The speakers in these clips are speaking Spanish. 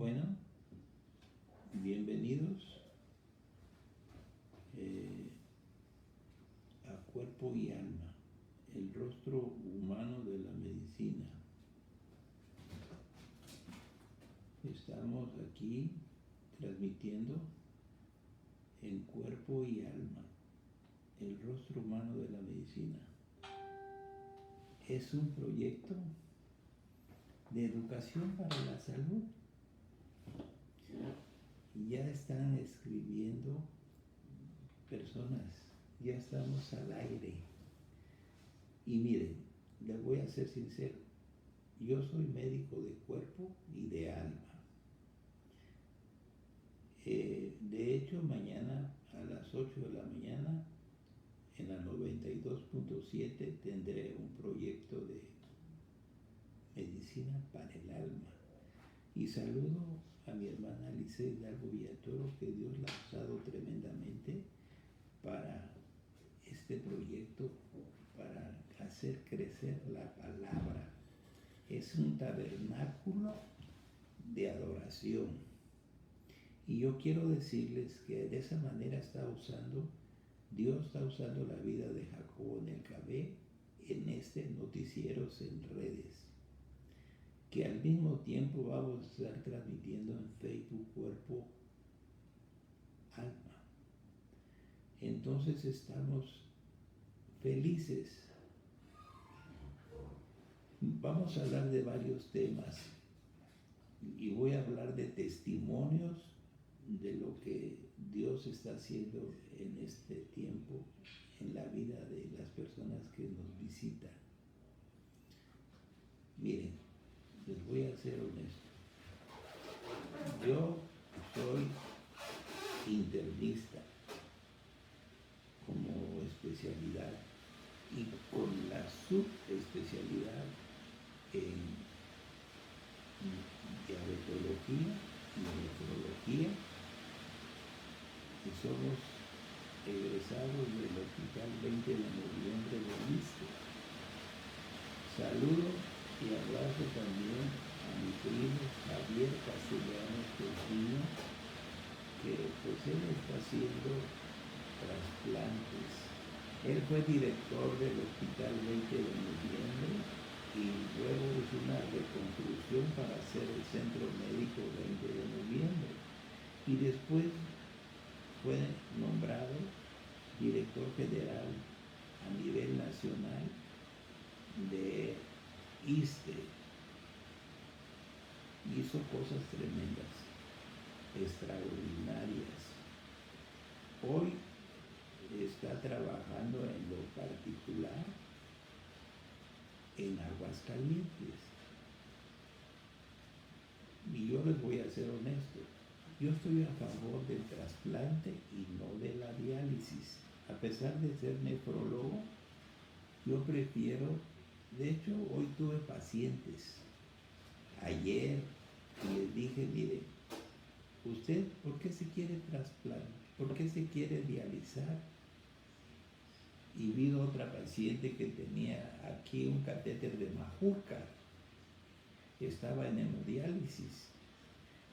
Bueno, bienvenidos a Cuerpo y Alma, el rostro humano de la medicina. Estamos aquí transmitiendo en Cuerpo y Alma, el rostro humano de la medicina. Es un proyecto de educación para la salud. Ya están escribiendo personas, ya estamos al aire. Y miren, les voy a ser sincero, yo soy médico de cuerpo y de alma. De hecho, mañana a las 8 de la mañana, en la 92.7, tendré un proyecto de medicina para el alma. Y saludo a mi hermana Alice Hidalgo Villatoro, que Dios la ha usado tremendamente para este proyecto, para hacer crecer la palabra. Es un tabernáculo de adoración. Y yo quiero decirles que de esa manera Dios está usando la vida de Jacobo Nelcabé en este Noticieros en Redes, que al mismo tiempo vamos a estar transmitiendo en Facebook Cuerpo Alma. Entonces estamos felices. Vamos a hablar de varios temas y voy a hablar de testimonios de lo que Dios está haciendo en este tiempo en la vida de las personas que nos visitan. Miren, les voy a ser honesto. Yo soy internista como especialidad y con la subespecialidad en diabetología y nefrología, y somos egresados del Hospital 20 de Noviembre de ISSSTE. Saludo y abrazo también a mi primo Javier Castellanos Tejino, que pues él está haciendo trasplantes. Él fue director del Hospital 20 de Noviembre y luego hizo una reconstrucción para hacer el Centro Médico 20 de Noviembre. Y después fue nombrado director general a nivel nacional de ISSSTE. Hizo cosas tremendas, extraordinarias. Hoy está trabajando en lo particular en Aguascalientes. Y yo les voy a ser honesto, yo estoy a favor del trasplante y no de la diálisis. A pesar de ser nefrólogo, yo prefiero, de hecho hoy tuve pacientes, ayer, y les dije, mire, ¿usted por qué se quiere trasplantar? ¿Por qué se quiere dializar? Y vi otra paciente que tenía aquí un catéter de Majurca, estaba en hemodiálisis.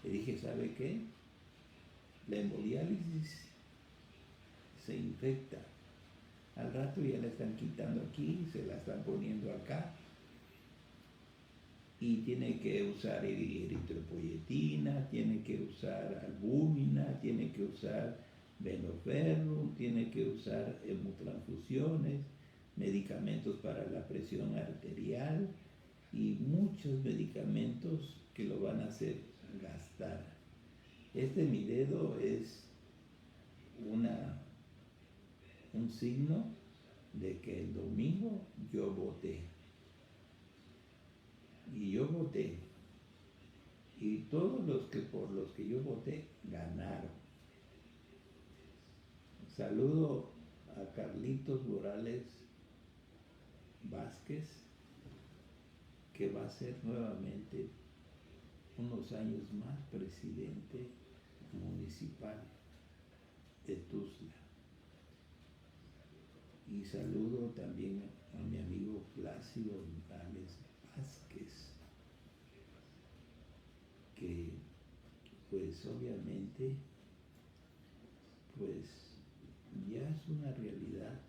Le dije, ¿sabe qué? La hemodiálisis se infecta. Al rato ya la están quitando aquí, se la están poniendo acá. Y tiene que usar eritropoyetina, tiene que usar albúmina, tiene que usar venoferrum, tiene que usar hemotransfusiones, medicamentos para la presión arterial y muchos medicamentos que lo van a hacer gastar. Mi dedo es un signo de que el domingo yo voté. Y yo voté. Y todos por los que yo voté ganaron. Saludo a Carlitos Morales Vázquez, que va a ser nuevamente unos años más presidente municipal de Tuxtla. Y saludo también a mi amigo Plácido Morales Vázquez, que pues obviamente, pues ya es una realidad,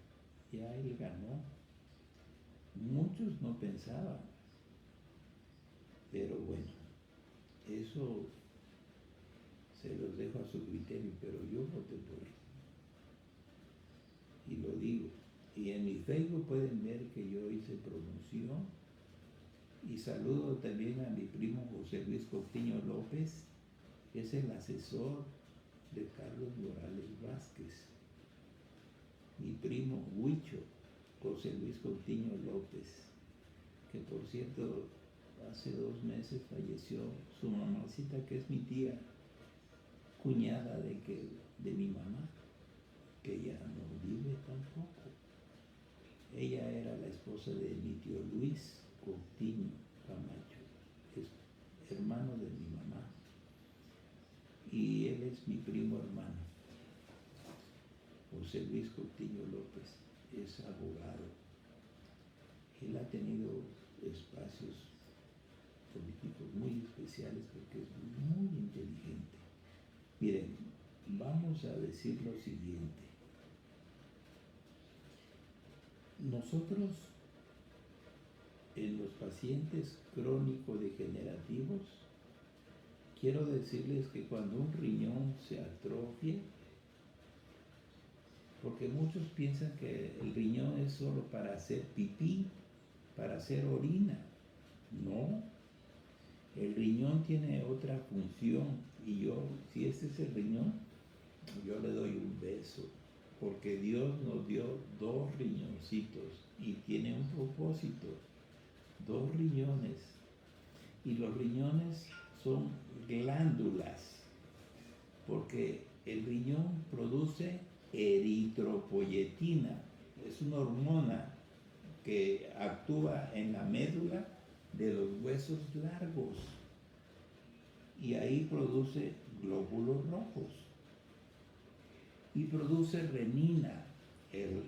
ya él ganó. Muchos no pensaban, pero bueno, eso se los dejo a su criterio, pero yo voté por él. Y lo digo. Y en mi Facebook pueden ver que yo hice promoción. Y saludo también a mi primo José Luis Coutinho López, que es el asesor de Carlos Morales Vázquez. Mi primo Huicho, José Luis Coutinho López, que por cierto hace 2 meses falleció su mamacita, que es mi tía, cuñada de mi mamá, que ya no vive tampoco. Ella era la esposa de mi tío Luis Coutinho Camacho, es hermano de mi mamá, y él es mi primo hermano. José Luis Coutinho López es abogado. Él ha tenido espacios políticos muy especiales porque es muy inteligente. Miren, vamos a decir lo siguiente. Nosotros, en los pacientes crónico-degenerativos, quiero decirles que cuando un riñón se atrofia, porque muchos piensan que el riñón es solo para hacer pipí, para hacer orina. No, el riñón tiene otra función y yo, si este es el riñón, yo le doy un beso, porque Dios nos dio 2 riñoncitos y tiene un propósito, 2 riñones. Y los riñones son glándulas, porque el riñón produce eritropoyetina, es una hormona que actúa en la médula de los huesos largos y ahí produce glóbulos rojos y produce renina,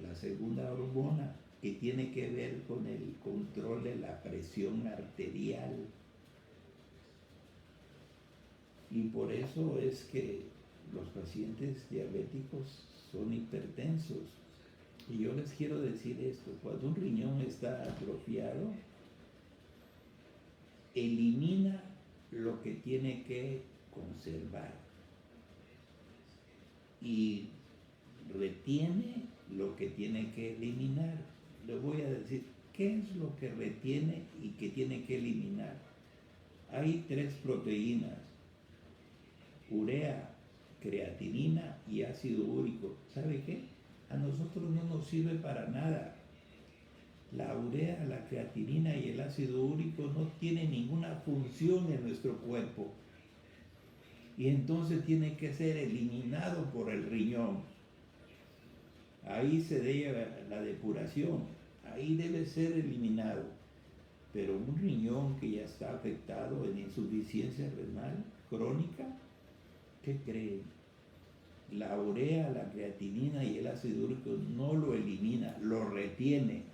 la segunda hormona que tiene que ver con el control de la presión arterial. Y por eso es que los pacientes diabéticos son hipertensos. Y yo les quiero decir esto, cuando un riñón está atrofiado, elimina lo que tiene que conservar y retiene lo que tiene que eliminar. Le voy a decir, ¿qué es lo que retiene y que tiene que eliminar? Hay 3 proteínas, urea, creatinina y ácido úrico. ¿Sabe qué? A nosotros no nos sirve para nada. La urea, la creatinina y el ácido úrico no tienen ninguna función en nuestro cuerpo. Y entonces tiene que ser eliminado por el riñón. Ahí se debe la depuración. Ahí debe ser eliminado. Pero un riñón que ya está afectado en insuficiencia renal crónica, ¿qué creen? La urea, la creatinina y el ácido úrico no lo elimina, lo retiene.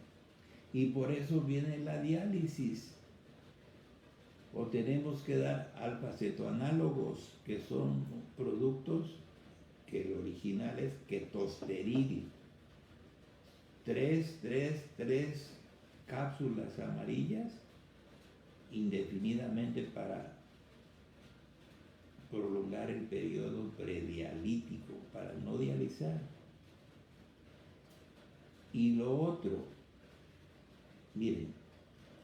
Y por eso viene la diálisis. O tenemos que dar alfa-cetoanálogos, que son productos que el original es ketosteril. 3 cápsulas amarillas indefinidamente para prolongar el periodo predialítico, para no dializar. Y lo otro, miren,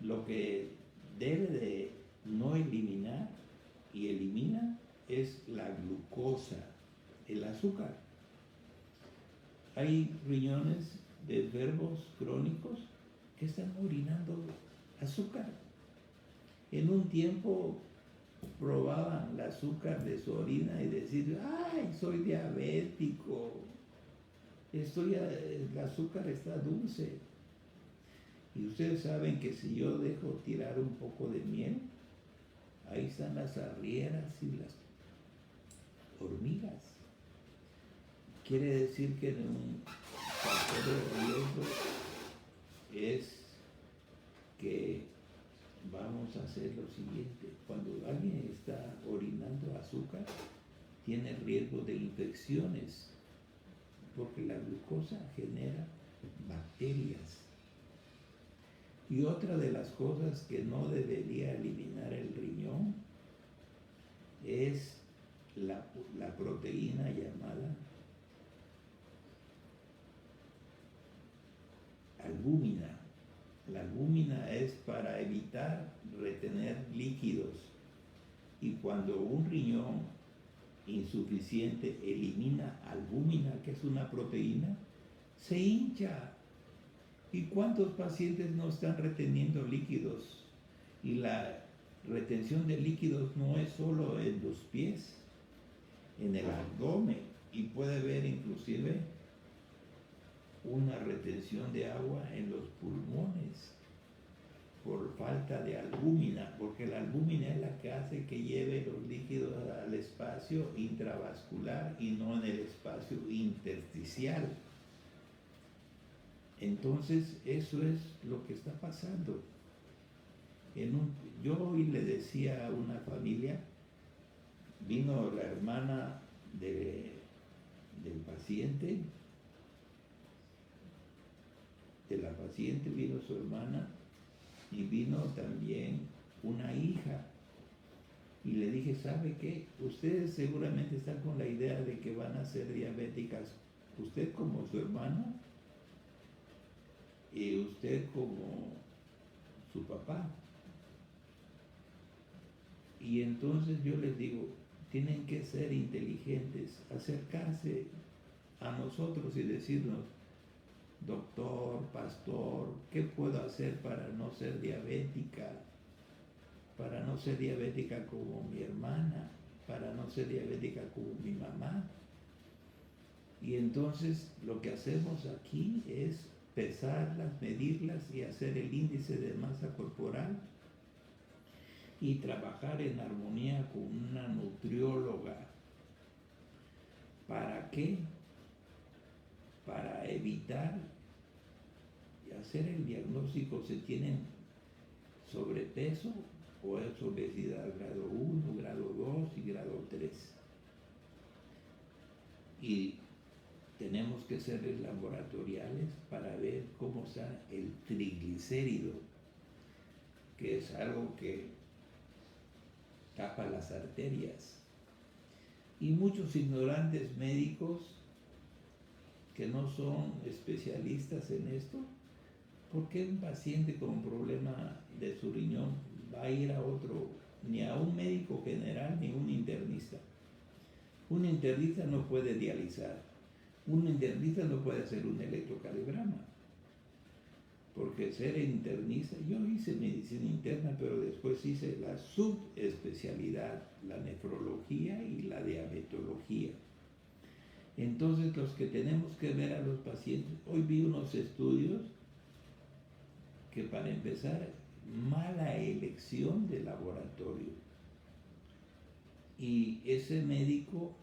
lo que debe de no eliminar y elimina es la glucosa, el azúcar. Hay riñones de enfermos crónicos que están orinando azúcar. En un tiempo probaban el azúcar de su orina y decir, ¡ay, soy diabético! El azúcar está dulce. Y ustedes saben que si yo dejo tirar un poco de miel, ahí están las arrieras y las hormigas. Quiere decir que un factor de riesgo es que vamos a hacer lo siguiente. Cuando alguien está orinando azúcar, tiene riesgo de infecciones, porque la glucosa genera bacterias. Y otra de las cosas que no debería eliminar el riñón es la proteína llamada albúmina. La albúmina es para evitar retener líquidos, y cuando un riñón insuficiente elimina albúmina, que es una proteína, se hincha. ¿Y cuántos pacientes no están reteniendo líquidos? Y la retención de líquidos no es solo en los pies, en el abdomen, y puede haber inclusive una retención de agua en los pulmones por falta de albúmina, porque la albúmina es la que hace que lleve los líquidos al espacio intravascular y no en el espacio intersticial. Entonces, eso es lo que está pasando. Yo hoy le decía a una familia, vino la hermana del paciente, de la paciente vino su hermana, y vino también una hija. Y le dije, ¿sabe qué? Ustedes seguramente están con la idea de que van a ser diabéticas, usted como su hermano y usted como su papá. Y entonces yo les digo, tienen que ser inteligentes, acercarse a nosotros y decirnos, doctor, pastor, ¿qué puedo hacer para no ser diabética? Para no ser diabética como mi hermana, para no ser diabética como mi mamá. Y entonces lo que hacemos aquí es pesarlas, medirlas y hacer el índice de masa corporal y trabajar en armonía con una nutrióloga. ¿Para qué? Para evitar y hacer el diagnóstico si tienen sobrepeso o es obesidad grado 1, grado 2 y grado 3. Y tenemos que hacerles laboratoriales para ver cómo está el triglicérido, que es algo que tapa las arterias. Y muchos ignorantes médicos que no son especialistas en esto, ¿por qué un paciente con un problema de su riñón va a ir a otro, ni a un médico general ni a un internista? Un internista no puede dializar, un internista no puede hacer un electrocardiograma, porque ser internista, yo hice medicina interna, pero después hice la subespecialidad, la nefrología y la diabetología. Entonces los que tenemos que ver a los pacientes, hoy vi unos estudios que, para empezar, mala elección de laboratorio, y ese médico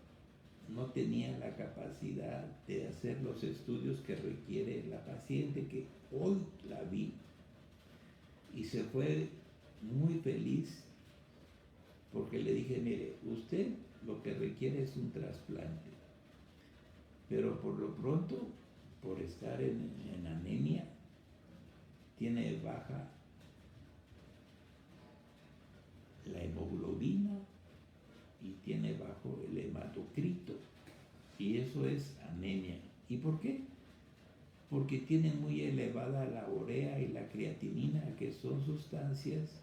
no tenía la capacidad de hacer los estudios que requiere la paciente, que hoy la vi y se fue muy feliz porque le dije, mire, usted lo que requiere es un trasplante, pero por lo pronto, por estar en anemia, tiene baja la hemoglobina y tiene bajo el hematocrito, y eso es anemia. ¿Y por qué? Porque tiene muy elevada la urea y la creatinina, que son sustancias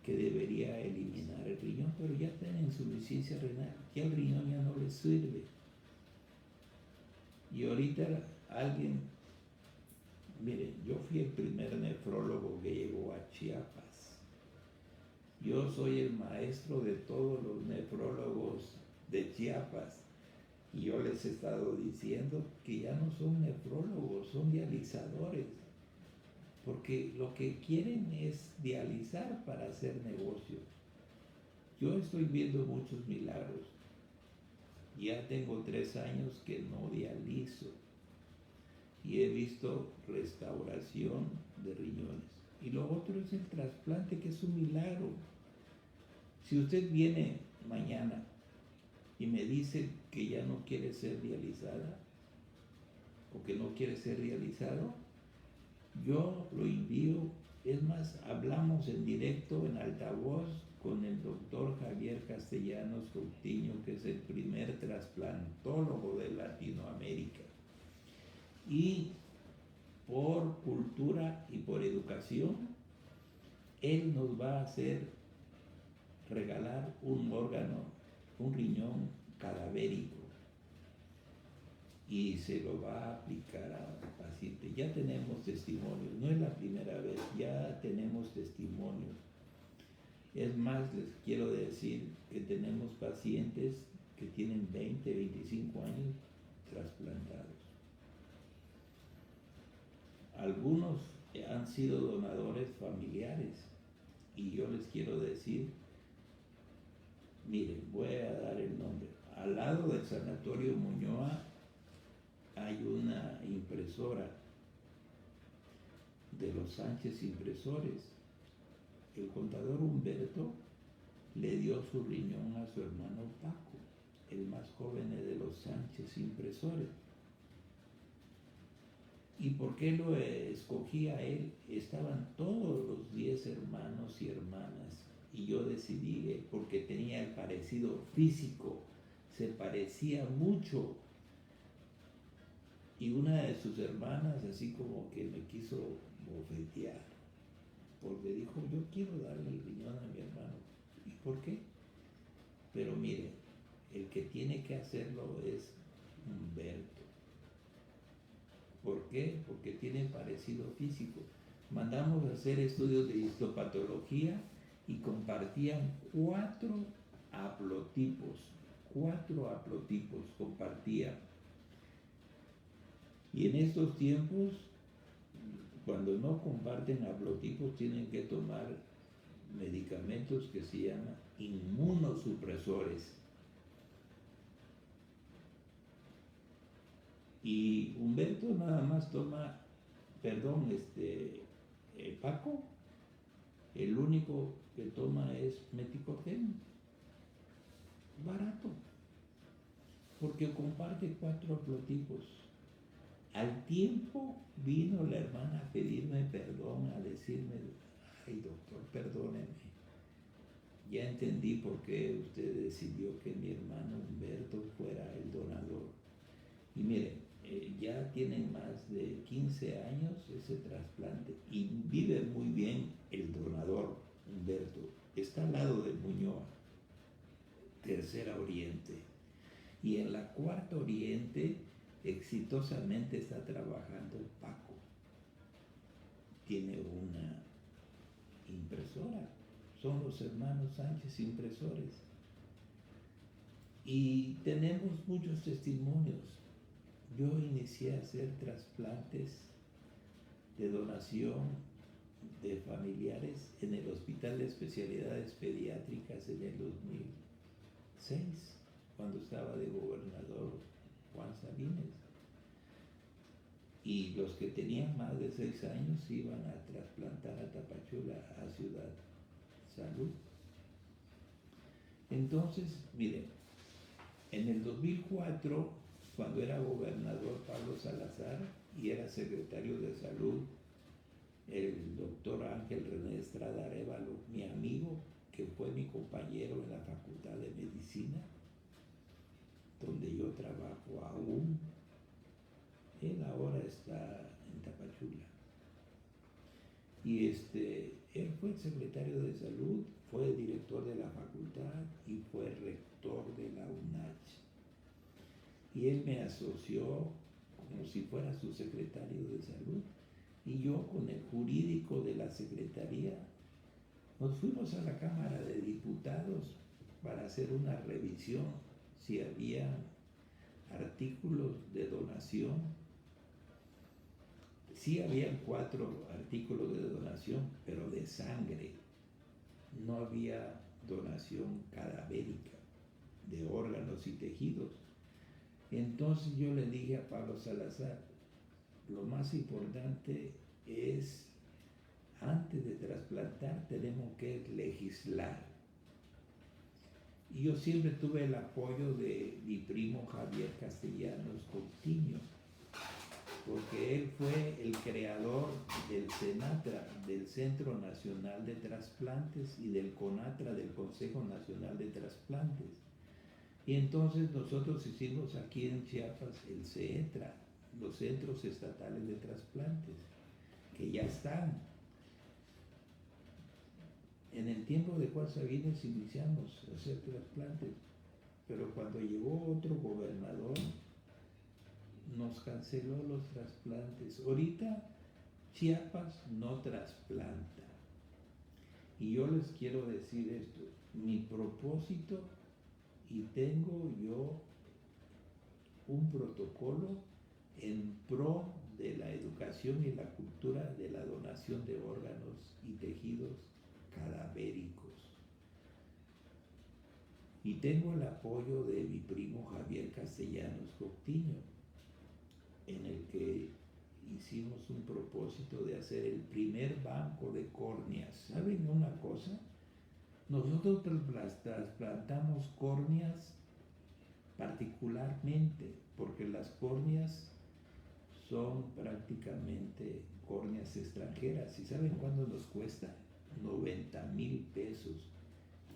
que debería eliminar el riñón, pero ya tienen insuficiencia renal, ya el riñón ya no les sirve. Y ahorita alguien, miren, yo fui el primer nefrólogo que llegó a Chiapas. Yo soy el maestro de todos los nefrólogos de Chiapas, y yo les he estado diciendo que ya no son nefrólogos, son dializadores, porque lo que quieren es dializar para hacer negocio. Yo estoy viendo muchos milagros. Ya tengo 3 años que no dializo y he visto restauración de riñones. Y lo otro es el trasplante, que es un milagro. Si usted viene mañana y me dice que ya no quiere ser dializada o que no quiere ser dializado, yo lo envío. Es más, hablamos en directo, en altavoz, con el doctor Javier Castellanos Coutinho, que es el primer trasplantólogo de Latinoamérica. Y por cultura y por educación, él nos va a hacer regalar un órgano, un riñón cadavérico, y se lo va a aplicar a paciente. Ya tenemos testimonios, no es la primera vez, ya tenemos testimonios. Es más, les quiero decir que tenemos pacientes que tienen 20, 25 años trasplantados. Algunos han sido donadores familiares, y yo les quiero decir, miren, voy a dar el nombre. Al lado del Sanatorio Muñoa hay una impresora de los Sánchez Impresores. El contador Humberto le dio su riñón a su hermano Paco, el más joven de los Sánchez Impresores. ¿Y por qué lo escogí a él? Estaban todos los 10 hermanos y hermanas, y yo decidí, porque tenía el parecido físico, se parecía mucho. Y una de sus hermanas así como que me quiso bofetear, porque dijo, yo quiero darle el riñón a mi hermano. ¿Y por qué? Pero mire, el que tiene que hacerlo es Humberto. ¿Por qué? Porque tiene parecido físico. Mandamos a hacer estudios de histopatología y compartían 4 haplotipos compartían. Y en estos tiempos, cuando no comparten haplotipos, tienen que tomar medicamentos que se llaman inmunosupresores. Y Humberto nada más toma, Paco, el único que toma es meticorten, barato, porque comparte 4 haplotipos. Al tiempo vino la hermana a pedirme perdón, a decirme, ay doctor, perdóneme, ya entendí por qué usted decidió que mi hermano Humberto fuera el donador. Y miren, ya tienen más de 15 años ese trasplante y vive muy bien el donador Humberto. Está al lado de Muñoa, Tercera Oriente. Y en la Cuarta Oriente exitosamente está trabajando Paco. Tiene una impresora. Son los hermanos Sánchez Impresores. Y tenemos muchos testimonios. Yo inicié a hacer trasplantes de donación de familiares en el Hospital de Especialidades Pediátricas en el 2006, cuando estaba de gobernador Juan Sabines. Y los que tenían más de 6 años iban a trasplantar a Tapachula, a Ciudad Salud. Entonces, miren, en el 2004, cuando era gobernador Pablo Salazar y era secretario de Salud, el doctor Ángel René Estrada Arévalo, mi amigo, que fue mi compañero en la Facultad de Medicina, donde yo trabajo aún, él ahora está en Tapachula. Y él fue el secretario de Salud, fue director de la facultad y fue rector de la UNACH. Y él me asoció como si fuera su secretario de Salud. Y yo, con el jurídico de la secretaría, nos fuimos a la Cámara de Diputados para hacer una revisión si había artículos de donación. Sí habían 4 artículos de donación, pero de sangre. No había donación cadavérica de órganos y tejidos. Entonces yo le dije a Pablo Salazar, lo más importante es, antes de trasplantar tenemos que legislar. yo siempre tuve el apoyo de mi primo Javier Castellanos Coutinho, porque él fue el creador del CENATRA, del Centro Nacional de Trasplantes, y del CONATRA, del Consejo Nacional de Trasplantes. Y entonces nosotros hicimos aquí en Chiapas el CETRA, los Centros Estatales de Trasplantes, que ya están. En el tiempo de Juan Sabines iniciamos a hacer trasplantes, pero cuando llegó otro gobernador nos canceló los trasplantes. Ahorita Chiapas no trasplanta. Y yo les quiero decir esto, mi propósito, y tengo yo un protocolo en pro de la educación y la cultura de la donación de órganos y tejidos cadavéricos. Y tengo el apoyo de mi primo Javier Castellanos Coutinho, en el que hicimos un propósito de hacer el primer banco de córneas. ¿Saben una cosa? Nosotros trasplantamos córneas particularmente, porque las córneas son prácticamente córneas extranjeras. ¿Y saben cuánto nos cuesta? 90,000 pesos.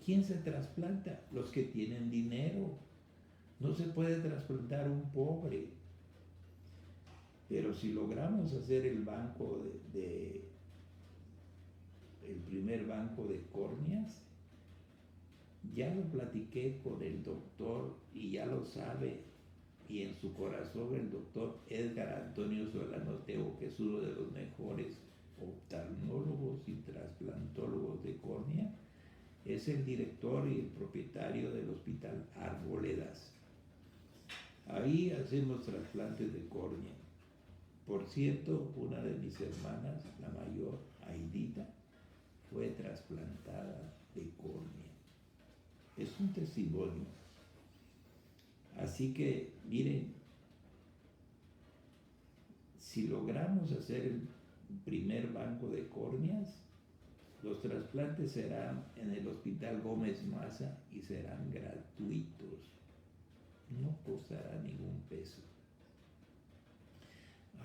¿Quién se trasplanta? Los que tienen dinero. No se puede trasplantar un pobre. Pero si logramos hacer el banco el primer banco de córneas, ya lo platiqué con el doctor y ya lo sabe, y en su corazón el doctor Edgar Antonio Solano Teo, que es uno de los mejores oftalmólogos y trasplantólogos de córnea, es el director y el propietario del Hospital Arboledas. Ahí hacemos trasplantes de córnea. Por cierto, una de mis hermanas, la mayor, Aidita, fue trasplantada de córnea. Es un testimonio. Así que, miren, si logramos hacer el primer banco de córneas, los trasplantes serán en el Hospital Gómez Maza y serán gratuitos. No costará ningún peso.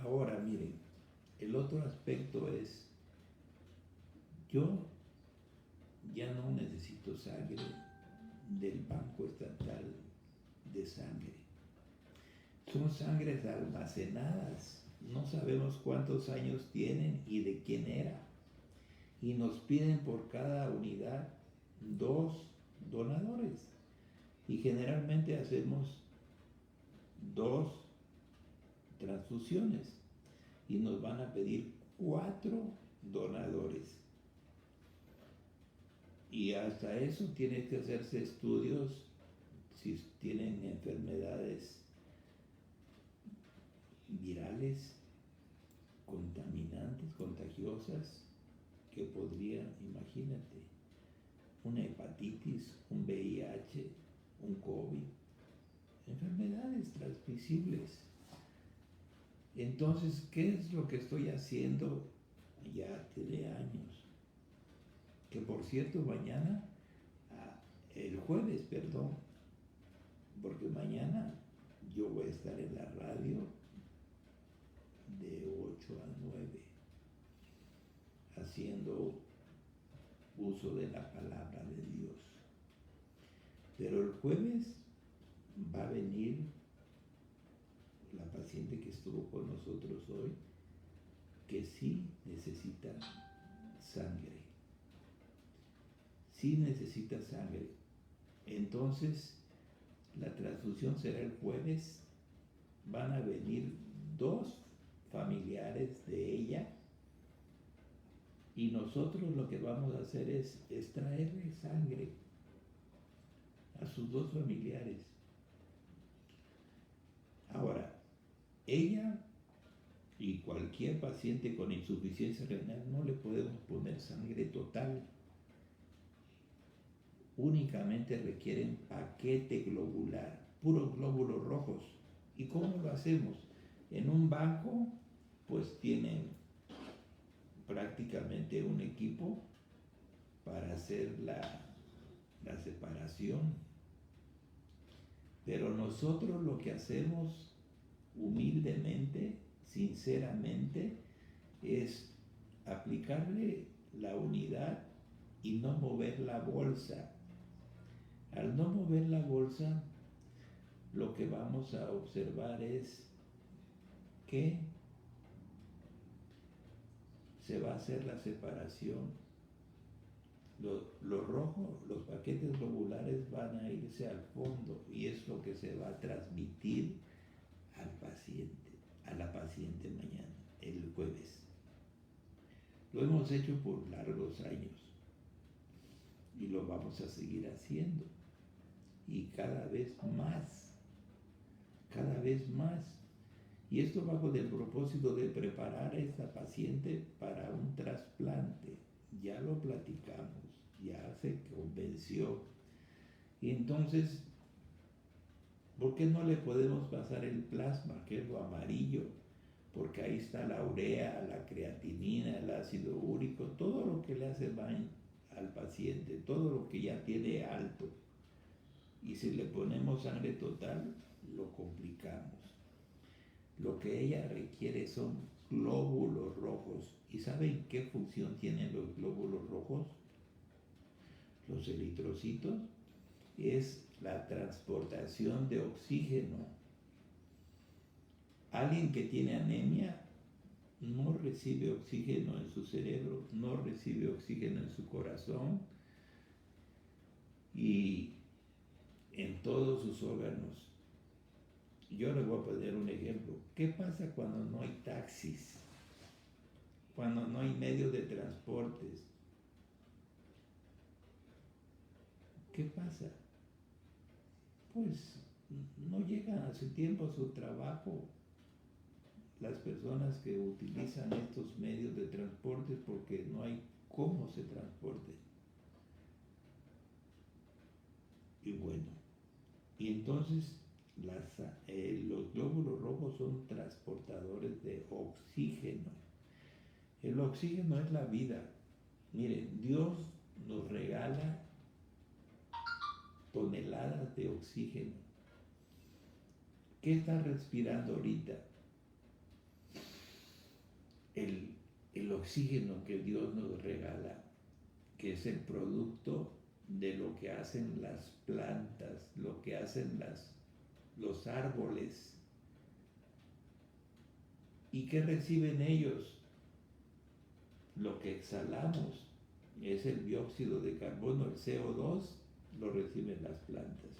Ahora, miren, el otro aspecto es, yo ya no necesito sangre del Banco Estatal de Sangre. Son sangres almacenadas, no sabemos cuántos años tienen y de quién era. Y nos piden por cada unidad 2 donadores. Y generalmente hacemos 2 transfusiones. Y nos van a pedir 4 donadores. Y hasta eso tiene que hacerse estudios si tienen enfermedades virales, contaminantes, contagiosas, que podrían, imagínate, una hepatitis, un VIH, un COVID, enfermedades transmisibles. Entonces, ¿qué es lo que estoy haciendo? Ya tiene años. Que por cierto, mañana, el jueves, perdón, porque mañana yo voy a estar en la radio de 8 a 9, haciendo uso de la palabra de Dios. Pero el jueves va a venir la paciente que estuvo con nosotros hoy, que sí necesita sangre. Sí necesita sangre. Entonces, la transfusión será el jueves. Van a venir 2 familiares de ella. Y nosotros lo que vamos a hacer es extraerle sangre a sus 2 familiares. Ahora, ella y cualquier paciente con insuficiencia renal no le podemos poner sangre total. Únicamente requieren paquete globular, puros glóbulos rojos. ¿Y cómo lo hacemos? En un banco, pues tienen prácticamente un equipo para hacer la separación Pero nosotros lo que hacemos humildemente, sinceramente, es aplicarle la unidad y no mover la bolsa. Al no mover la bolsa, lo que vamos a observar es que se va a hacer la separación. Lo rojo, los paquetes globulares van a irse al fondo y es lo que se va a transmitir al paciente, a la paciente mañana, el jueves. Lo hemos hecho por largos años y lo vamos a seguir haciendo. Y cada vez más, cada vez más. Y esto bajo el propósito de preparar a esta paciente para un trasplante. Ya lo platicamos, ya se convenció. Y entonces, ¿por qué no le podemos pasar el plasma, que es lo amarillo? Porque ahí está la urea, la creatinina, el ácido úrico, todo lo que le hace daño al paciente, todo lo que ya tiene alto. Y si le ponemos sangre total, lo complicamos. Lo que ella requiere son glóbulos rojos. ¿Y saben qué función tienen los glóbulos rojos? Los eritrocitos es la transportación de oxígeno. Alguien que tiene anemia no recibe oxígeno en su cerebro, no recibe oxígeno en su corazón y en todos sus órganos. Yo les voy a poner un ejemplo. ¿Qué pasa cuando no hay taxis? Cuando no hay medios de transportes. ¿Qué pasa? Pues no llegan a su tiempo a su trabajo las personas que utilizan estos medios de transporte porque no hay cómo se transporte. Y bueno, y entonces los glóbulos rojos son transportadores de oxígeno. El oxígeno es la vida. Miren, Dios nos regala toneladas de oxígeno. ¿Qué está respirando ahorita? El oxígeno que Dios nos regala, que es el producto de lo que hacen las plantas, lo que hacen los árboles. ¿Y qué reciben ellos? Lo que exhalamos es el dióxido de carbono, el CO2, lo reciben las plantas.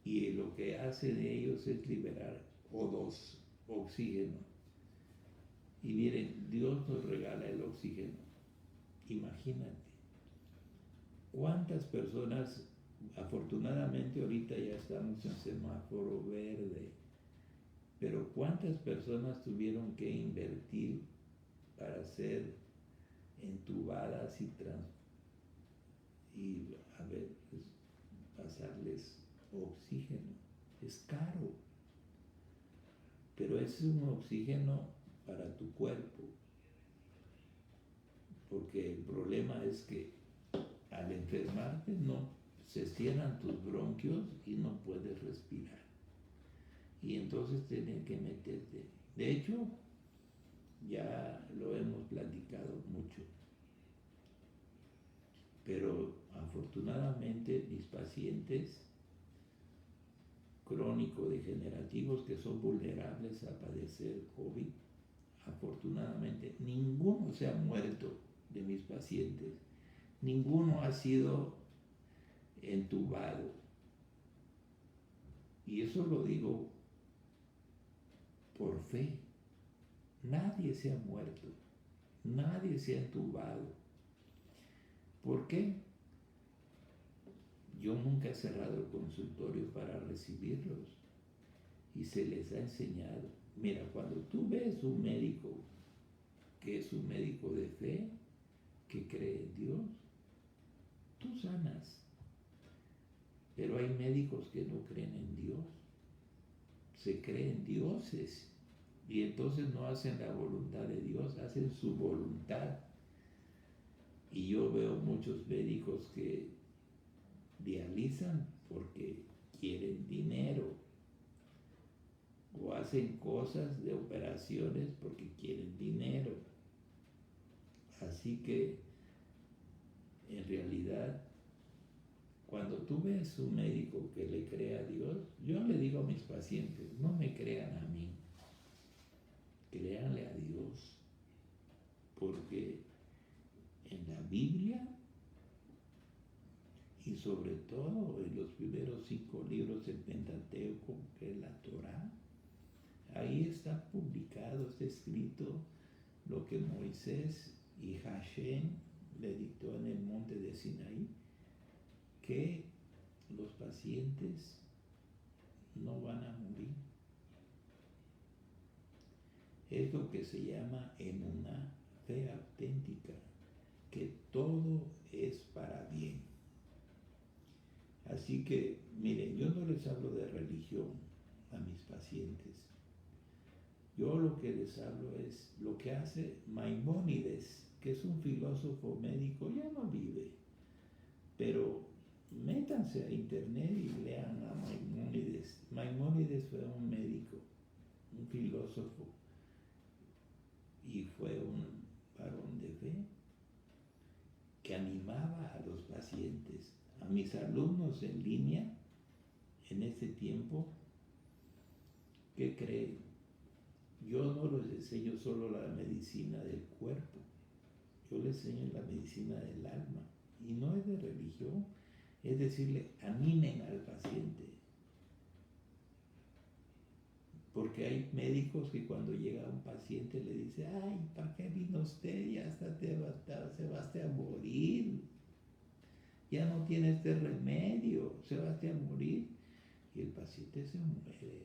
Y lo que hacen ellos es liberar O2, oxígeno. Y miren, Dios nos regala el oxígeno. Imagínate. ¿Cuántas personas, afortunadamente ahorita ya estamos en semáforo verde, pero cuántas personas tuvieron que invertir para ser entubadas y a ver, pues, pasarles oxígeno? Es caro, pero es un oxígeno para tu cuerpo, porque el problema es que al enfermarte no se cierran tus bronquios y no puedes respirar, y entonces tienen que meterte. De hecho, ya lo hemos platicado mucho, pero afortunadamente mis pacientes crónico-degenerativos que son vulnerables a padecer COVID, afortunadamente ninguno se ha muerto de mis pacientes, ninguno ha sido entubado. Y eso lo digo por fe. Nadie se ha muerto, nadie se ha entubado. ¿Por qué? Yo nunca he cerrado el consultorio para recibirlos y se les ha enseñado. Mira, cuando tú ves un médico que es un médico de fe, que cree en Dios, tú sanas. Pero hay médicos que no creen en Dios, se creen dioses y entonces no hacen la voluntad de Dios, hacen su voluntad. Y yo veo muchos médicos que dializan porque quieren dinero, o hacen cosas de operaciones porque quieren dinero. Así que, en realidad, cuando tú ves un médico que le cree a Dios, yo le digo a mis pacientes, no me crean a mí, créanle a Dios, porque en la Biblia, y sobre todo en los primeros 5 libros del Pentateuco, que es la Torá, ahí está publicado, está escrito lo que Moisés y Hashem le dictó en el monte de Sinaí, que los pacientes no van a morir. Es lo que se llama emuná, fe auténtica, que todo es para bien. Así que, miren, yo no les hablo de religión a mis pacientes. Yo lo que les hablo es lo que hace Maimónides, que es un filósofo médico, ya no vive, pero métanse a internet y lean a Maimónides. Maimónides fue un médico, un filósofo, y fue un varón de fe que animaba a los pacientes. A mis alumnos en línea, en ese tiempo, ¿qué creen? Yo no les enseño solo la medicina del cuerpo, yo les enseño la medicina del alma, y no es de religión, es decirle, animen al paciente. Porque hay médicos que cuando llega un paciente le dice, ay, ¿para qué vino usted? Ya hasta se va a morir. Ya no tiene este remedio, se va a morir. Y el paciente se muere.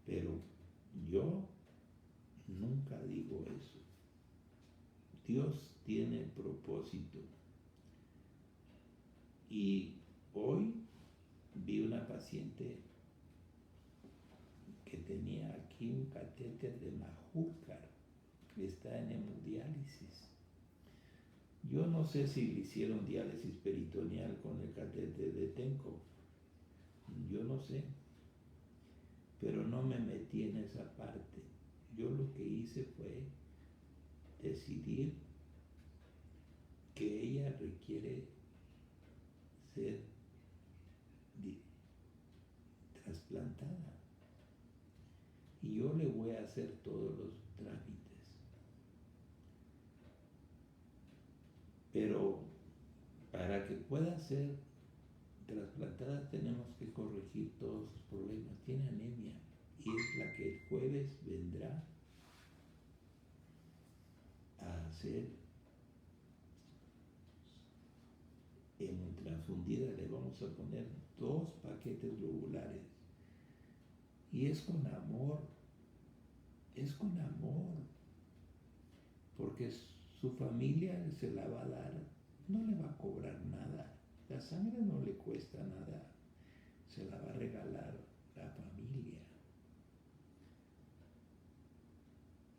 Pero yo nunca digo eso. Dios tiene propósito. Y hoy vi una paciente que tenía aquí un catéter de Majúcar, que está en hemodiálisis. Yo no sé si le hicieron diálisis peritoneal con el catéter de Tenkov, yo no sé, pero no me metí en esa parte. Yo lo que hice fue decidir que ella requiere ser trasplantada y yo le voy a hacer todos los trámites. Pero para que pueda ser trasplantada tenemos que corregir todos sus problemas. Tiene anemia y es la que el jueves vendrá a hacer transfundida. Le vamos a poner 2 paquetes globulares y es con amor, porque su familia se la va a dar, no le va a cobrar nada, la sangre no le cuesta nada, se la va a regalar la familia.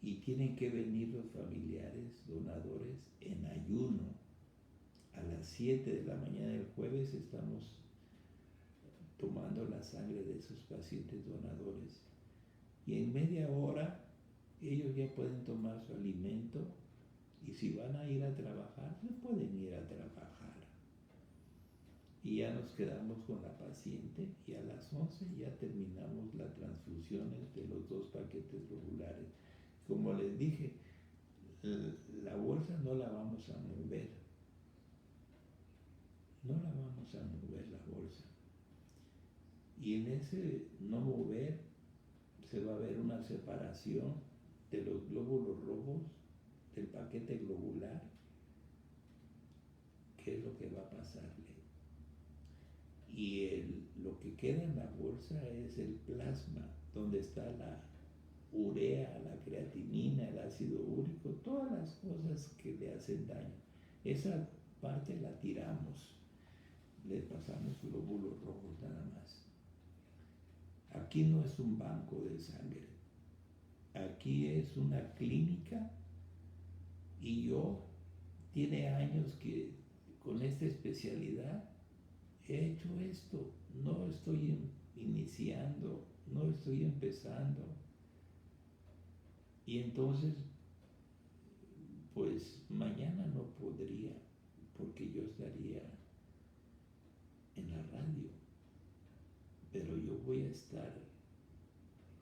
Y tienen que venir los familiares donadores en ayuno. A las 7 de la mañana del jueves estamos tomando la sangre de esos pacientes donadores. Y en media hora ellos ya pueden tomar su alimento y si van a ir a trabajar, no pueden ir a trabajar. Y ya nos quedamos con la paciente y a las 11 ya terminamos las transfusiones de los 2 paquetes globulares. Como les dije, la bolsa no la vamos a mover. No la vamos a mover la bolsa. Y en ese no mover se va a ver una separación de los glóbulos rojos del paquete globular. ¿Qué es lo que va a pasarle? Y lo que queda en la bolsa es el plasma, donde está la urea, la creatinina, el ácido úrico, todas las cosas que le hacen daño. Esa parte la tiramos, le pasamos glóbulos rojos nada más. Aquí no es un banco de sangre, aquí es una clínica y yo tiene años que con esta especialidad he hecho esto, no estoy iniciando, no estoy empezando. Y entonces, pues mañana no podría, porque yo estaría en la radio, pero yo voy a estar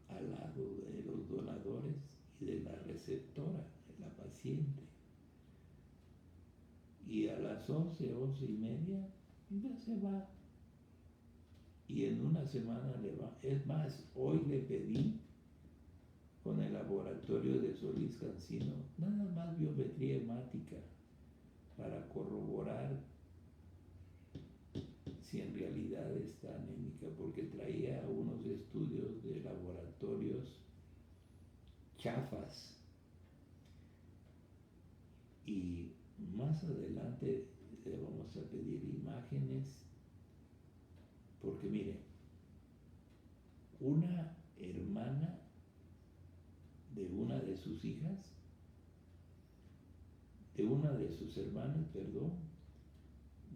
al lado de los donadores y de la receptora, de la paciente. Y a las 11, 11:30, ya se va. Y en una semana le va. Es más, hoy le pedí con el laboratorio de Solís Cancino, nada más biometría hemática para corroborar si en realidad está anémica, porque traía unos estudios de laboratorios chafas. Y más adelante le vamos a pedir imágenes, porque mire, una hermana de una de sus hijas, de una de sus hermanas, perdón,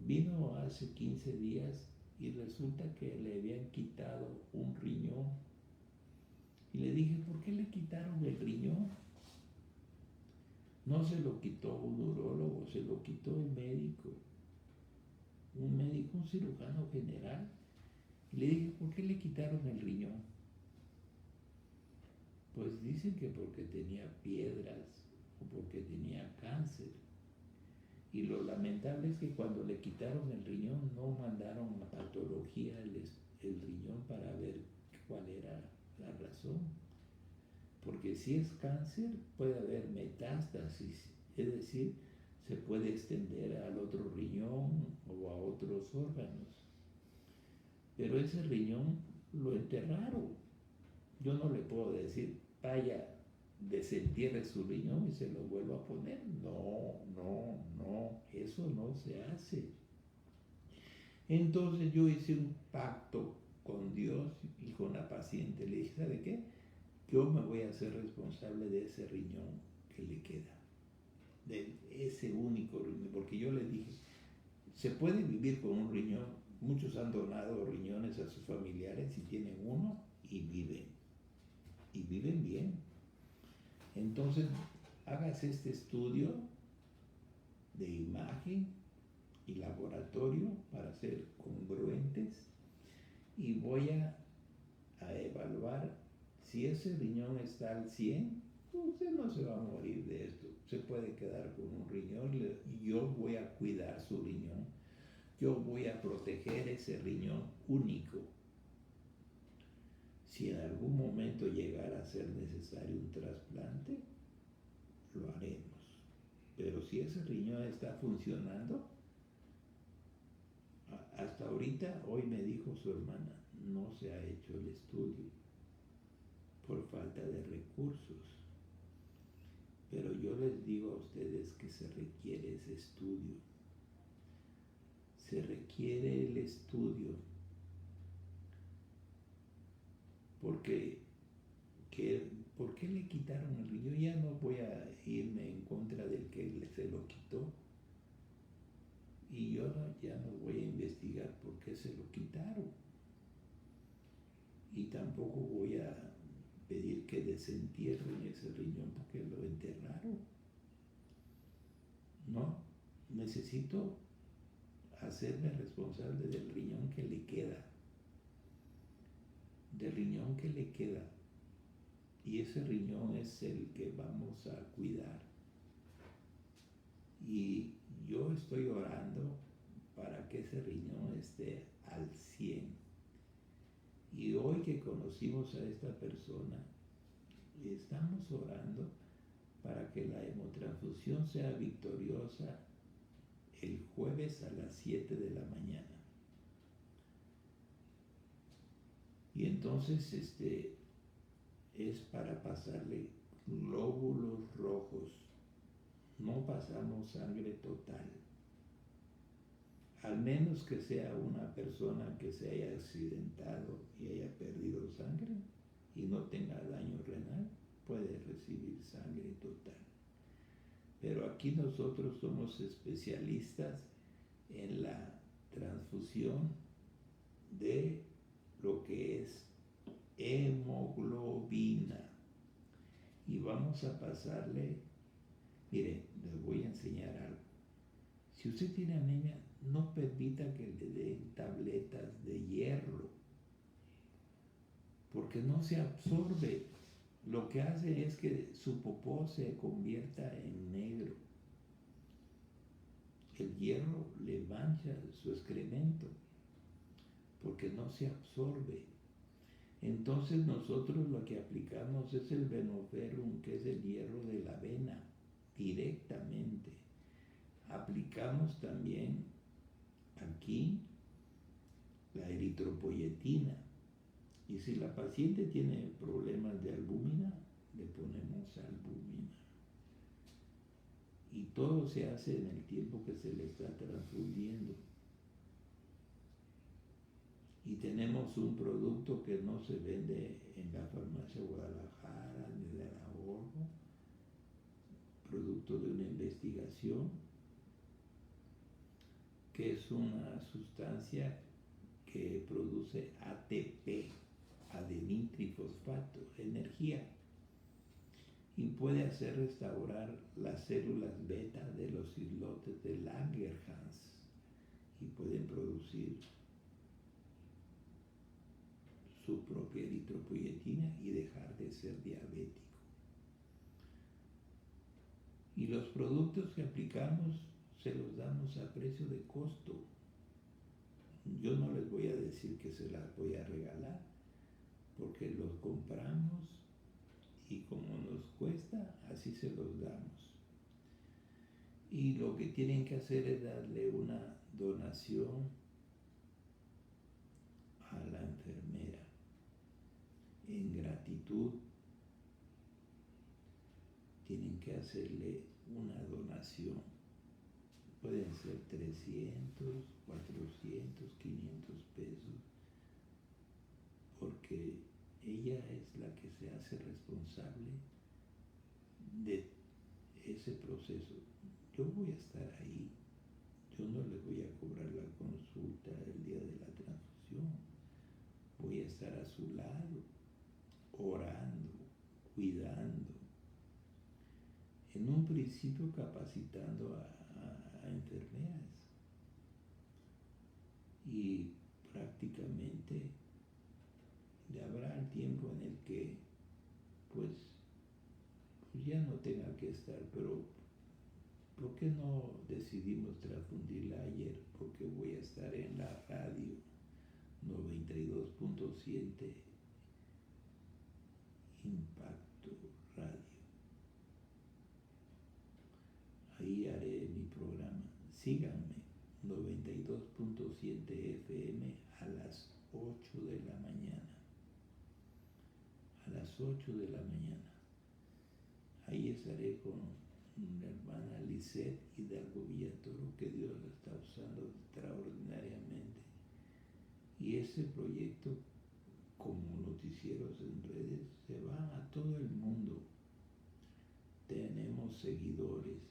vino hace 15 días y resulta que le habían quitado un riñón. Y le dije, ¿por qué le quitaron el riñón? No se lo quitó un urólogo, se lo quitó el médico, un cirujano general. Y le dije, ¿por qué le quitaron el riñón? Pues dicen que porque tenía piedras o porque tenía cáncer. Y lo lamentable es que cuando le quitaron el riñón no mandaron a patología el riñón para ver cuál era la razón. Porque si es cáncer puede haber metástasis, es decir, se puede extender al otro riñón o a otros órganos. Pero ese riñón lo enterraron. Yo no le puedo decir, vaya, desentierre su riñón y se lo vuelva a poner. No, no, no, eso no se hace. Entonces yo hice un pacto con Dios y con la paciente. Le dije, ¿sabe qué? Yo me voy a hacer responsable de ese riñón que le queda, de ese único riñón, porque yo le dije, se puede vivir con un riñón. Muchos han donado riñones a sus familiares y tienen uno y viven bien. Entonces, hagas este estudio de imagen y laboratorio para ser congruentes y voy a evaluar si ese riñón está al 100, usted no se va a morir de esto. Se puede quedar con un riñón y yo voy a cuidar su riñón. Yo voy a proteger ese riñón único. Si en algún momento llegara a ser necesario un trasplante, lo haremos. Pero si ese riñón está funcionando, hasta ahorita, hoy me dijo su hermana, no se ha hecho el estudio por falta de recursos. Pero yo les digo a ustedes que se requiere ese estudio. Se requiere el estudio porque ¿por qué le quitaron el riñón? Ya no voy a irme en contra del que se lo quitó. Y yo ya no voy a investigar por qué se lo quitaron. Y tampoco voy a pedir que desentierren ese riñón porque lo enterraron. No, necesito hacerme responsable del riñón que le queda. Del riñón que le queda. Y ese riñón es el que vamos a cuidar. Y yo estoy orando para que ese riñón esté al 100. Y hoy que conocimos a esta persona, estamos orando para que la hemotransfusión sea victoriosa el jueves a las 7 de la mañana. Y entonces es para pasarle glóbulos rojos. No pasamos sangre total. Al menos que sea una persona que se haya accidentado y haya perdido sangre y no tenga daño renal, puede recibir sangre total. Pero aquí nosotros somos especialistas en la transfusión transfusión de lo que es hemoglobina. Y vamos a pasarle, mire, les voy a enseñar algo. Si usted tiene anemia, no permita que le den tabletas de hierro, porque no se absorbe. Lo que hace es que su popó se convierta en negro. El hierro le mancha su excremento, porque no se absorbe. Entonces nosotros lo que aplicamos es el venoferrum, que es el hierro de la avena, directamente. Aplicamos también aquí la eritropoyetina. Y si la paciente tiene problemas de albúmina, le ponemos albúmina. Y todo se hace en el tiempo que se le está transfundiendo. Y tenemos un producto que no se vende en la farmacia Guadalajara ni de la Ahorro, producto de una investigación, que es una sustancia que produce ATP, adenil trifosfato, energía, y puede hacer restaurar las células beta de los islotes de Langerhans y pueden producir su propia eritropoyetina y dejar de ser diabético. Y los productos que aplicamos se los damos a precio de costo. Yo no les voy a decir que se las voy a regalar, porque los compramos y como nos cuesta, así se los damos. Y lo que tienen que hacer es darle una donación a la enfermera en gratitud. Tienen que hacerle una donación. Pueden ser 300, 400, 500 pesos, porque ella es la que se hace responsable de ese proceso. Yo voy a estar ahí. Yo no les voy a cobrar la consulta el día de la transfusión. Voy a estar a su lado, orando, cuidando. En un principio capacitando a enfermeras. Y prácticamente habrá el tiempo en el que pues ya no tenga que estar, pero ¿por qué no decidimos transfundirla ayer? Porque voy a estar en la radio 92.7 Impacto Radio. Ahí haré mi programa. Síganme, 92.7 FM a las 8 de la mañana. A las 8 de la mañana. Ahí estaré con mi hermana Lisette Hidalgo Villatoro, que Dios la está usando extraordinariamente. Y ese proyecto, como noticieros en redes, se va a todo el mundo. Tenemos seguidores.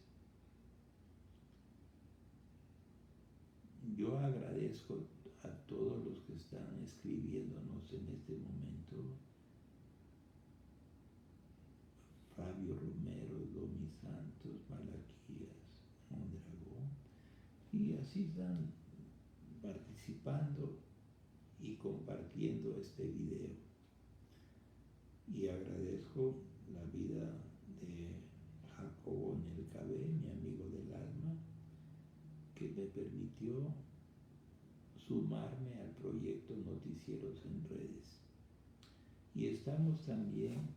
Yo agradezco a todos los que están escribiéndonos en este momento. Fabio Romero, Domi Santos, Malaquías, Mondragón, y así están participando y compartiendo este video. Y agradezco la vida de Jacobo Nelcabé, mi amigo del alma, que me permitió sumarme al proyecto Noticieros en Redes. Y estamos también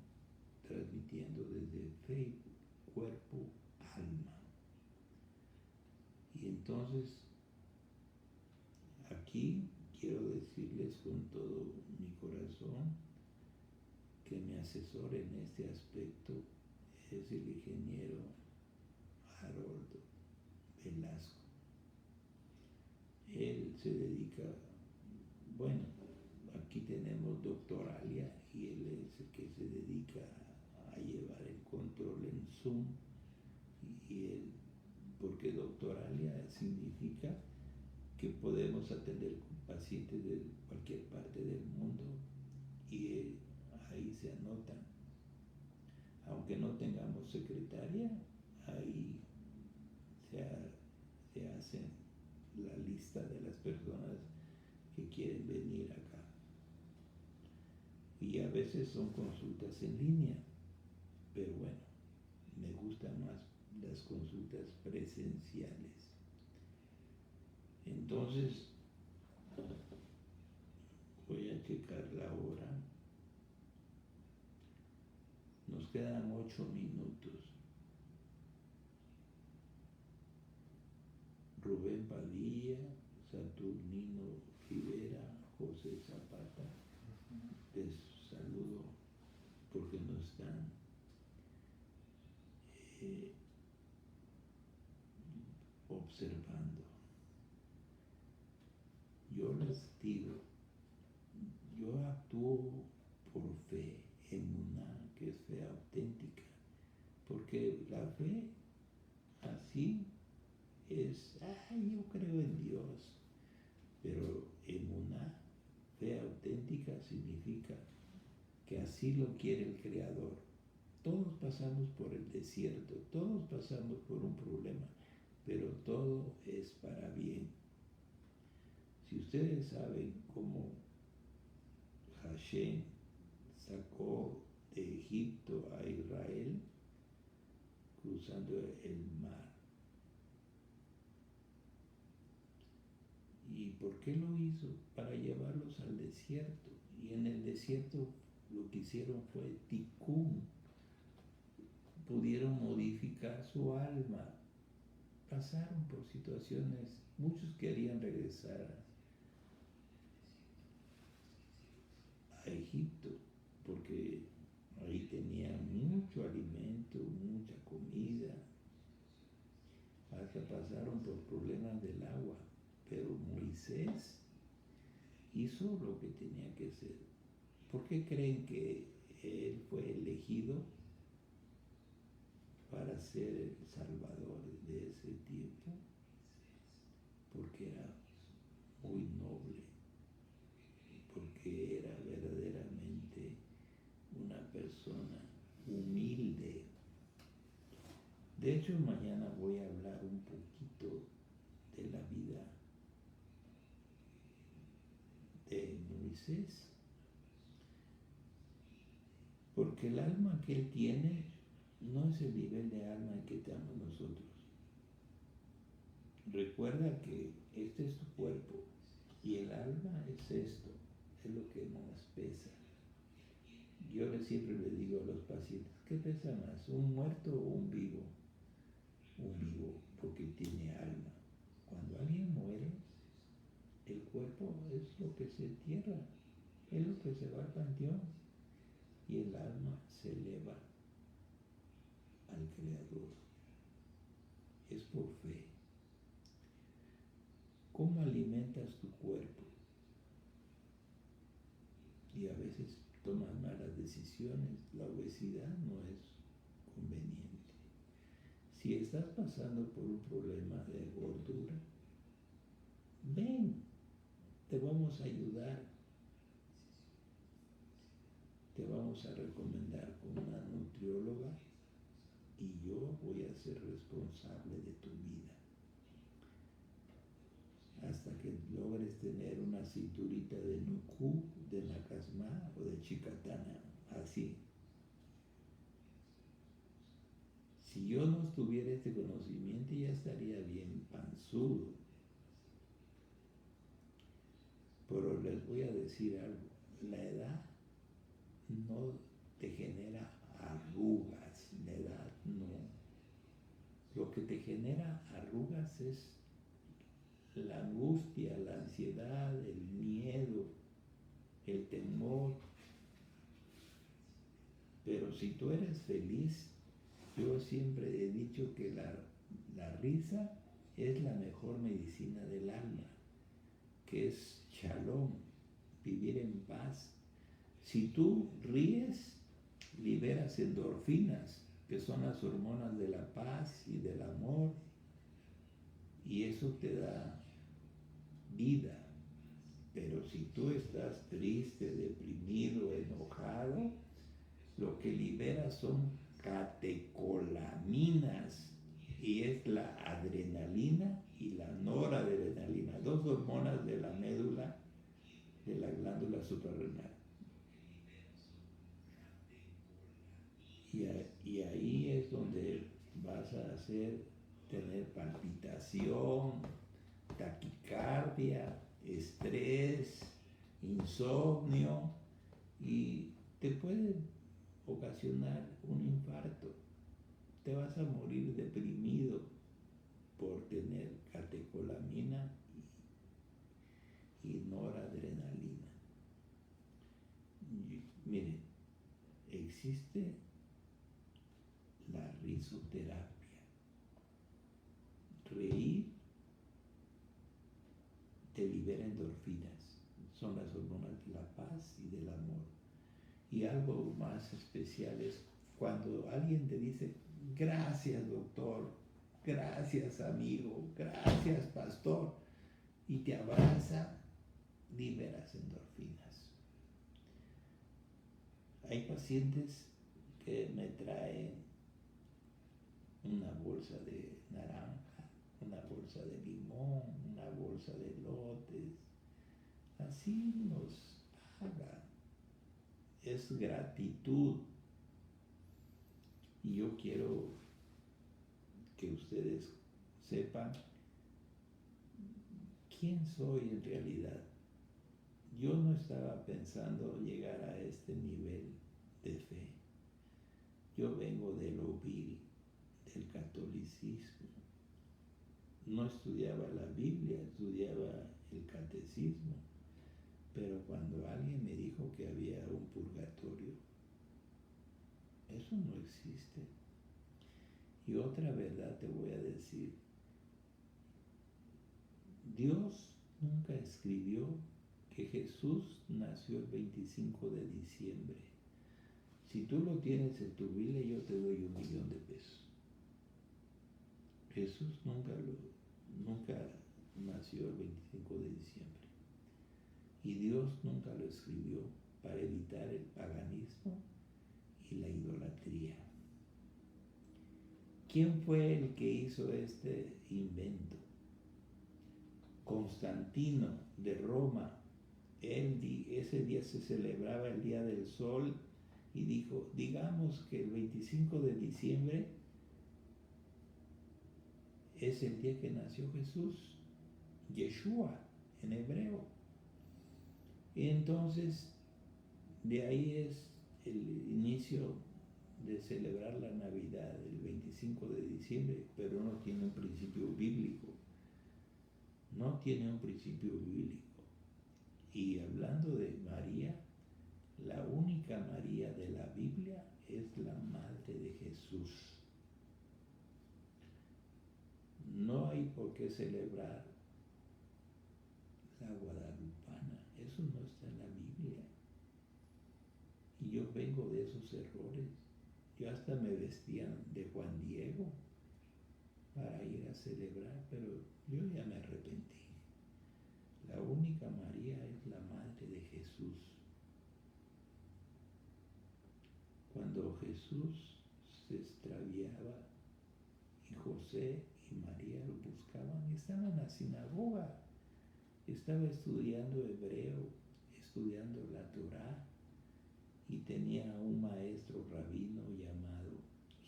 transmitiendo desde Facebook, Cuerpo, Alma. Y entonces, aquí quiero decirles con todo mi corazón que mi asesor en este aspecto es el ingeniero Haroldo Velasco. Él se dedica, bueno, aquí tenemos doctor Alia y él es el que se dedica a llevar el control en Zoom, y él, porque doctor Alia significa que podemos atender pacientes de cualquier parte del mundo y ahí se anotan. Aunque no tengamos secretaria, ahí se hace la lista de las personas que quieren venir acá. Y a veces son consultas en línea, pero bueno, me gustan más las consultas presenciales. Entonces, voy a checar la hora. Nos quedan 8 minutos. Rubén Padilla, Saturnino Rivera, José Zapata, les saludo porque no están. Observando. Yo les digo, yo actúo por fe, emuná, que es fe auténtica, porque la fe así es, yo creo en Dios, pero emuná, fe auténtica, significa que así lo quiere el Creador. Todos pasamos por el desierto, todos pasamos por un problema, pero todo es para bien. Si ustedes saben cómo Hashem sacó de Egipto a Israel cruzando el mar, ¿y por qué lo hizo? Para llevarlos al desierto. Y en el desierto lo que hicieron fue tikkun. Pudieron modificar su alma. Pasaron por situaciones, muchos querían regresar a Egipto porque ahí tenían mucho alimento, mucha comida, hasta pasaron por problemas del agua, pero Moisés hizo lo que tenía que hacer. ¿Por qué creen que él fue elegido para ser el salvador de ese tiempo? Porque era muy noble, porque era verdaderamente una persona humilde. De hecho, mañana voy a hablar un poquito de la vida de Moisés, porque el alma que él tiene no es el nivel de alma que tenemos nosotros. Recuerda que este es tu cuerpo y el alma es esto, es lo que más pesa. Yo siempre le digo a los pacientes, ¿qué pesa más, un muerto o un vivo? Un vivo, porque tiene alma. Cuando alguien muere, el cuerpo es lo que se entierra, es lo que se va al panteón y el alma se eleva al Creador. Es por fe. ¿Cómo alimentas tu cuerpo? Y a veces tomas malas decisiones. La obesidad no es conveniente. Si estás pasando por un problema de gordura, ven, te vamos a ayudar. Te vamos a recomendar con una nutrióloga y yo voy a ser responsable de tu vida. Hasta que logres tener una cinturita de Nuku, de Nakasma o de Chicatana, así. Si yo no tuviera este conocimiento ya estaría bien panzudo. Pero les voy a decir algo, la edad no te genera arrugas, la edad no. Lo que te genera arrugas es la angustia, la ansiedad, el miedo, el temor. Pero si tú eres feliz, yo siempre he dicho que la risa es la mejor medicina del alma, que es shalom, vivir en paz. Si tú ríes, liberas endorfinas, que son las hormonas de la paz y del amor, y eso te da vida. Pero si tú estás triste, deprimido, enojado, lo que liberas son catecolaminas, y es la adrenalina y la noradrenalina, dos hormonas de la médula, de la glándula suprarrenal. Y ahí es donde vas a tener palpitación, taquicardia, estrés, insomnio, y te puede ocasionar un infarto. Te vas a morir deprimido por tener catecolamina y noradrenalina. Miren, existe la risoterapia. Reír te libera endorfinas, son las hormonas de la paz y del amor. Y algo más especial es cuando alguien te dice, gracias doctor, gracias amigo, gracias pastor, y te abraza, liberas endorfinas. Hay pacientes que me traen una bolsa de naranja, una bolsa de limón, una bolsa de lotes. Así nos pagan. Es gratitud. Y yo quiero que ustedes sepan quién soy en realidad. Yo no estaba pensando llegar a este nivel de fe. Yo vengo del ovil, del catolicismo. No estudiaba la Biblia, estudiaba el catecismo. Pero cuando alguien me dijo que había un purgatorio, eso no existe. Y otra verdad te voy a decir. Dios nunca escribió que Jesús nació el 25 de diciembre. Si tú lo tienes en tu Biblia, yo te doy $1,000,000 de pesos. Jesús nunca nació el 25 de diciembre. Y Dios nunca lo escribió para evitar el paganismo y la idolatría. ¿Quién fue el que hizo este invento? Constantino de Roma. Ese día se celebraba el Día del Sol y dijo, digamos que el 25 de diciembre es el día que nació Jesús, Yeshua en hebreo. Y entonces de ahí es el inicio de celebrar la Navidad, el 25 de diciembre, pero no tiene un principio bíblico. No tiene un principio bíblico. Y hablando de María, la única María de la Biblia es la Madre de Jesús. No hay por qué celebrar la Guadalupana, eso no está en la Biblia. Y yo vengo de esos errores. Yo hasta me vestía de Juan Diego para ir a celebrar, pero yo ya me arrepentí. La única María es la Madre de Jesús. Cuando Jesús se extraviaba y José y María lo buscaban, estaba en la sinagoga, estaba estudiando hebreo, estudiando la Torá, y tenía un maestro rabino llamado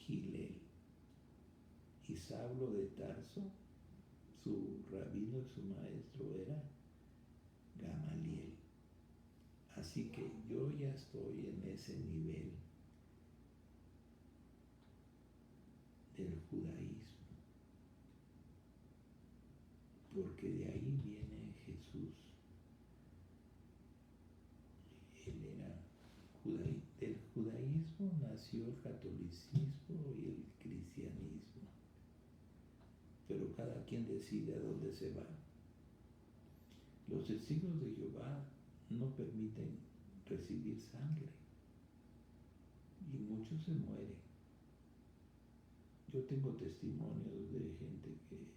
Hillel. Y Saulo de Tarso, su rabino y su maestro era Gamaliel. Así que yo ya estoy en ese nivel del judaísmo, porque de ahí viene Jesús. Él era del judaísmo nació el catolicismo y el cristianismo, pero cada quien decide a dónde se va. Los testigos de Jehová no permiten recibir sangre y muchos se mueren. Yo tengo testimonios de gente que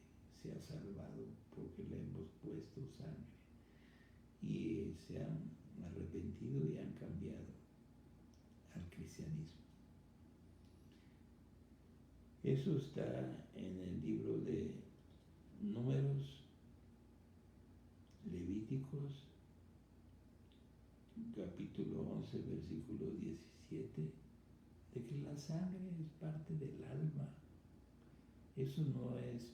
se ha salvado porque le hemos puesto sangre. se han arrepentido y han cambiado al cristianismo. Eso está en el libro de Números, Levíticos, capítulo 11, versículo 17, de que la sangre es parte del alma. Eso no es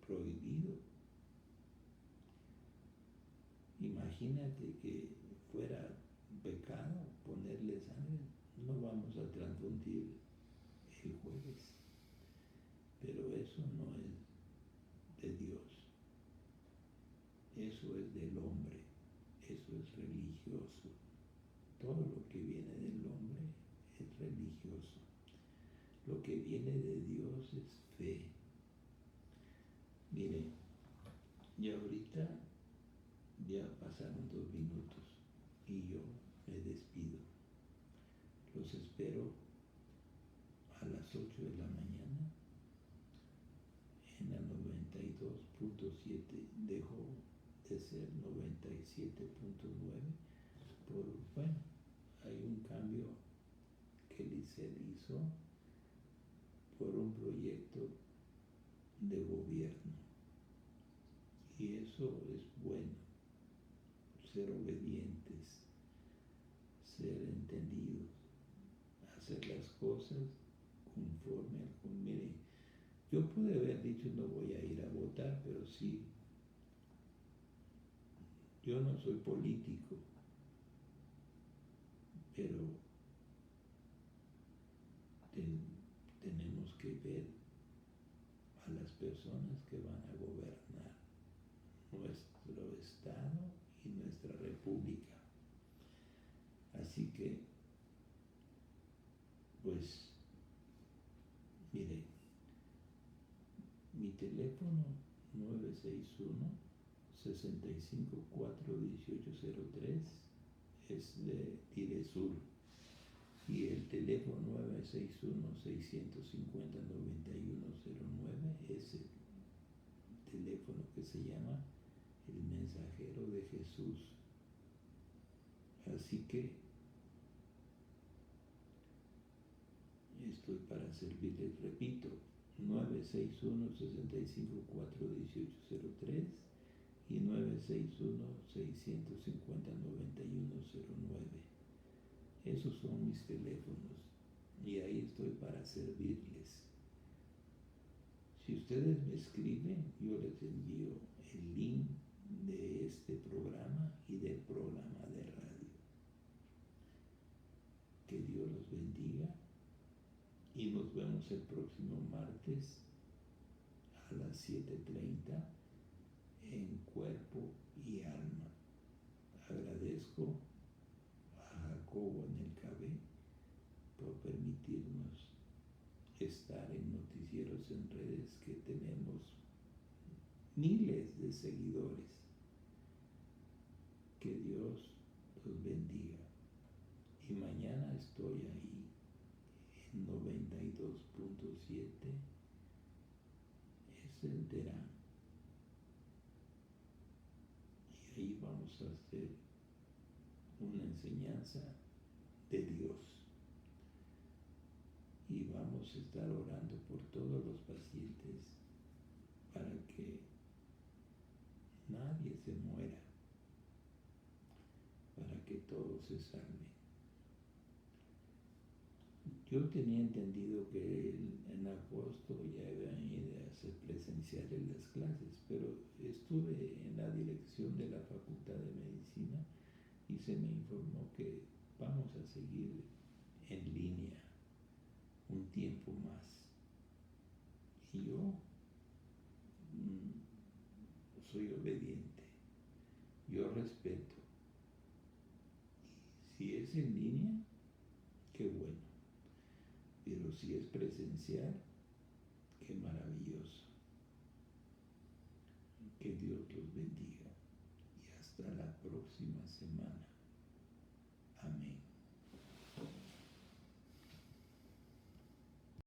prohibido. Imagínate que fuera pecado ponerle sangre. No vamos a transfundir el jueves, pero eso no es de Dios. Eso es del hombre. Eso es religioso. Todo lo que viene del hombre es religioso. Lo que viene de Dios es fe. Mire, y ahorita ya pasaron 2 minutos y yo me despido. Los espero a las 8 de la mañana en la 92.7. Dejó de ser 97.9 bueno, hay un cambio que se hizo por un proyecto de gobierno y eso es bueno, ser obedientes, ser entendidos, hacer las cosas conforme al... Mire, yo pude haber dicho no voy a ir a votar, pero sí, yo no soy político, pero tenemos que ver a las personas que van a gobernar nuestro estado y nuestra república. Así que, pues, mire, mi teléfono 961-65-4-1803 es de Tiresur y el teléfono 961-650-9109 es el teléfono que se llama el mensajero de Jesús. Así que estoy para servirles, repito, 961-65-4-1803 y 961-650-9109. Esos son mis teléfonos y ahí estoy para servirles. Si ustedes me escriben, yo les envío el link de este programa y del programa de radio. Que Dios los bendiga y nos vemos el próximo martes a las 7:30 en Cuerpo y Alma. Agradezco a Jacobo en el KB por permitirnos estar en Noticieros en Redes, que tenemos miles de seguidores. Que Dios los bendiga. Y mañana estoy ahí en 92.7. Es el Terán. Y ahí vamos a hacer una enseñanza de Dios. Y vamos a estar orando por todos los pacientes para que nadie se muera, para que todos se salven. Yo tenía entendido que en agosto ya iban a ir a hacer presenciales las clases, pero estuve en la dirección de la Facultad de Medicina y se me informó que vamos a seguir en línea un tiempo más. Y yo soy obediente, yo respeto. Si es en línea, qué bueno. Pero si es presencial, qué maravilloso. Que Dios los bendiga. Y hasta la próxima semana.